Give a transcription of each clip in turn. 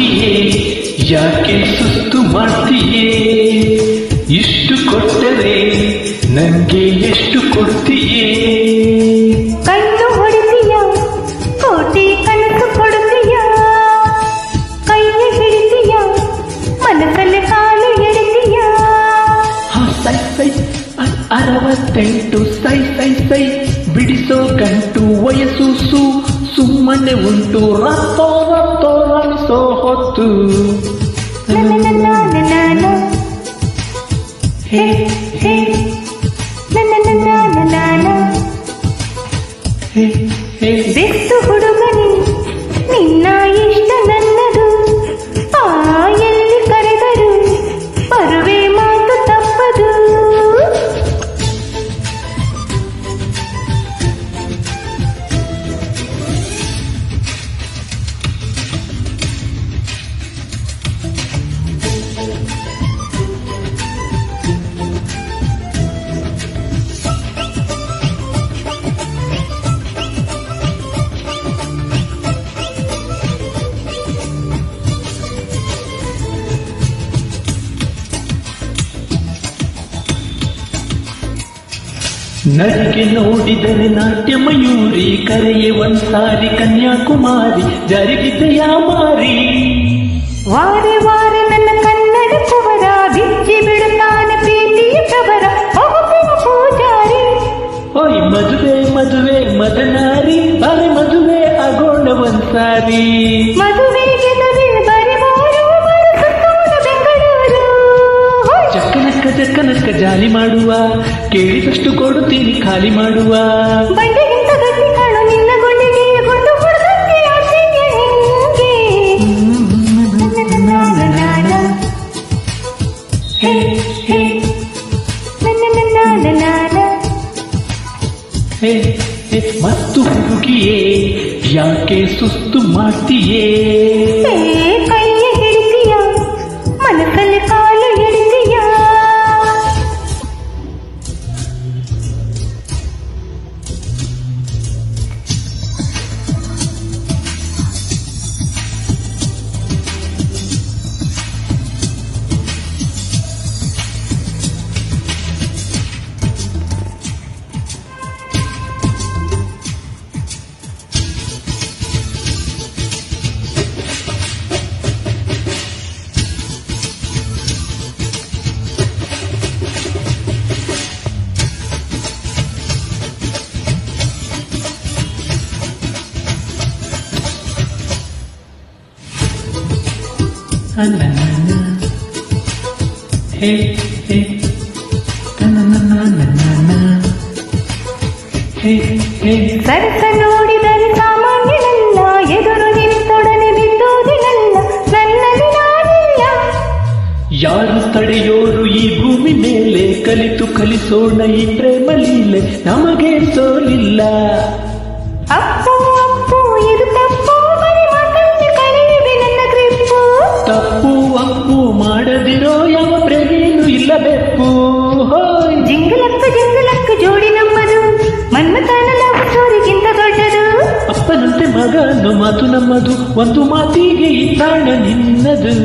ಹುಡುಗಿಯೇ ಯಾಕೆ ಸುಸ್ತು ಮಾಡ್ತೀಯೇ? ಇಷ್ಟು ಕೊಟ್ಟರೆ ನಂಗೆ ಎಷ್ಟು ಕೊಡ್ತೀಯೇ? ಕಣ್ಣು ಹೊಡಿತೀಯ, ಕೋಟಿ ಕನಸು ಕೊಡ್ತೀಯ, ಕೈಯ ಹಿಡಿತೀಯ, ಮನಸ್ಸಲ್ಲಿ ಕಾಲು ಎಡಿತೀಯ. ಸೈ ಸೈ 68 ಸೈ ಸೈ ಸೈ ಬಿಡಿಸೋ ಗಂಟು ವಯಸ್ಸು ಸುಮ್ಮನೆ ಉಂಟು ರತ್ತೋ ರತ್ತೋ ರಮಿಸೋ ಹೊತ್ತು. ಹೇ ಹೇ ಬೆಸ್ತು ಹುಡುಗನಿ ನಿನ್ನ ಇಷ್ಟ ನನ್ನದು, ಎಲ್ಲಿ ಕರೆದರು ಬರುವೆ ಮಾತು ತಪ್ಪದು. ನಡಿಗೆ ನೋಡಿದರೆ ನಾಟ್ಯ ಮಯೂರಿ, ಕರೆಯೇ ಒಂದ್ಸಾರಿ ಕನ್ಯಾಕುಮಾರಿ, ಜರುಗಿದೆಯ ಮಾರಿ. ವಾರೆ ವಾರೆ ನನ್ನ ಕನ್ನಡ ಕುವರ, ಬಿಚ್ಚಿ ಬಿಡುತ್ತಾನೆ ಪ್ರೀತಿಯ ಪ್ರವರ ಪೂಜಾರಿ. ಓಯ್ ಮದುವೆ ಮದುವೆ ಮದನಾರಿ, ಅರೆ ಮದುವೆ ಆಗೋಣ ಒಂದ್ಸಾರಿ. ಮದುವೆಗೆ ಜಕ್ಕನಕ್ಕ ಜಾಲಿ ಮಾಡುವ, ಕೇಳಿದಷ್ಟು ಕೊಡುತ್ತೀನಿ ಖಾಲಿ ಮಾಡುವ. ಬಂಡೆಗಿಂತ ಗಟ್ಟಿ ಕಾಣು ನಿನ್ನ ಗುಂಡಿಗೆ ಗುಂಡು ಹುಡುಗಕ್ಕೆ ಆಸೆಗೆ ಹೆಂಗೆ. ಮತ್ತು ಹುಡುಗಿಯೇ ಯಾಕೆ ಸುಸ್ತು ಮಾಡ್ತೀಯೇ? ಕೈಯ ಹಿಡಿತೀಯ, ಮನಸ್ಸಲ್ಲಿ ಕಾಲು ಎಡಿತೀಯ. ಹೇ ಹೇ ಸರಸ ನೋಡಿದರೆ ಸಾಮಾನ್ಯನಲ್ಲ, ಎದುರು ನಿಂತೊಡನೆ ಬಿದ್ದೋದಿನಲ್ಲ, ನನ್ನಲ್ಲಿ ನಾನಿಲ್ಲ. ಯಾರು ತಡೆಯೋರು ಈ ಭೂಮಿ ಮೇಲೆ, ಕಲಿತು ಕಲಿಸೋಣ ಈ ಪ್ರೇಮ ಲೀಲೆ, ನಮಗೆ ಸೋಲಿಲ್ಲ. ಅಪ್ಪು ಅಪ್ಪು ಇದು ತಪ್ಪು, ಬರೀ ಮಾತಲ್ಲಿ ಕಳೆಯಿದೆ ನನ್ನ ಗ್ರಿಪ್ಪು. ತಪ್ಪು ಅಪ್ಪು ಮಾಡದಿರೋ ಯಾವ ಪ್ರೇಮಿಯೂ ಇಲ್ಲ ಬೆಪ್ಪು. ಜಿಂಗಲಕ್ಕ ಜೋಡಿ ನಮ್ಮದು, ಮನ್ಮಥನ ಲವ್ ಸ್ಟೋರಿಗಿಂತ ದೊಡ್ಡದು. ಅಪ್ಪನಂತೆ ಮಗ ಅನ್ನೋ ಮಾತು ನಮ್ಮದು, ಒಂದು ಮಾತಿಗೆ ಈ ಪ್ರಾಣ ನಿನ್ನದು.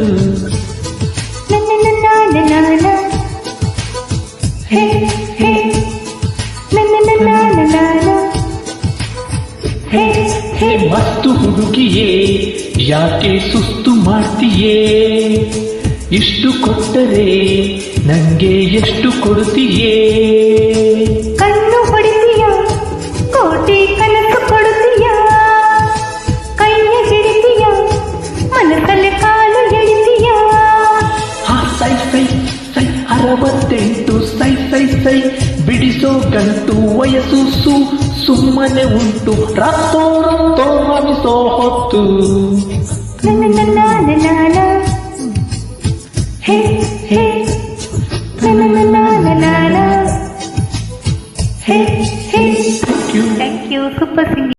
ಮತ್ತು ಹುಡುಗಿಯೇ ಯಾಕೆ ಸುಸ್ತು ಮಾಡ್ತೀಯೇ? ಇಷ್ಟು ಕೊಟ್ಟರೆ ನಂಗೆ ಎಷ್ಟು ಕೊಡುತ್ತೀಯೇ? ಕಣ್ಣು ಹೊಡಿತೀಯ, ಕೋಟಿ ಕನಸು ಕೊಡುತ್ತೀಯ, ಕೈಯ ಹಿಡಿತೀಯ, ಮನಸ್ಸಲ್ಲಿ ಕಾಲು ಎಡಿತೀಯ. ಸೈ ಸೈ ಸೈ 68 ಸೈ ಸೈ ಸೈ ಬಿಡಿಸೋ ಗಂಟು ವಯಸ್ಸು ಸುಮ್ಮನೆ ಉಂಟು ರತ್ತೋ ರತ್ತೋ ರಮಿಸೋ ಹೊತ್ತು. ಹೇ ಹೇ ಥ್ಯಾಂಕ್ ಯು ಸೂಪರ್ ಸಿಂಗಿಂಗ್.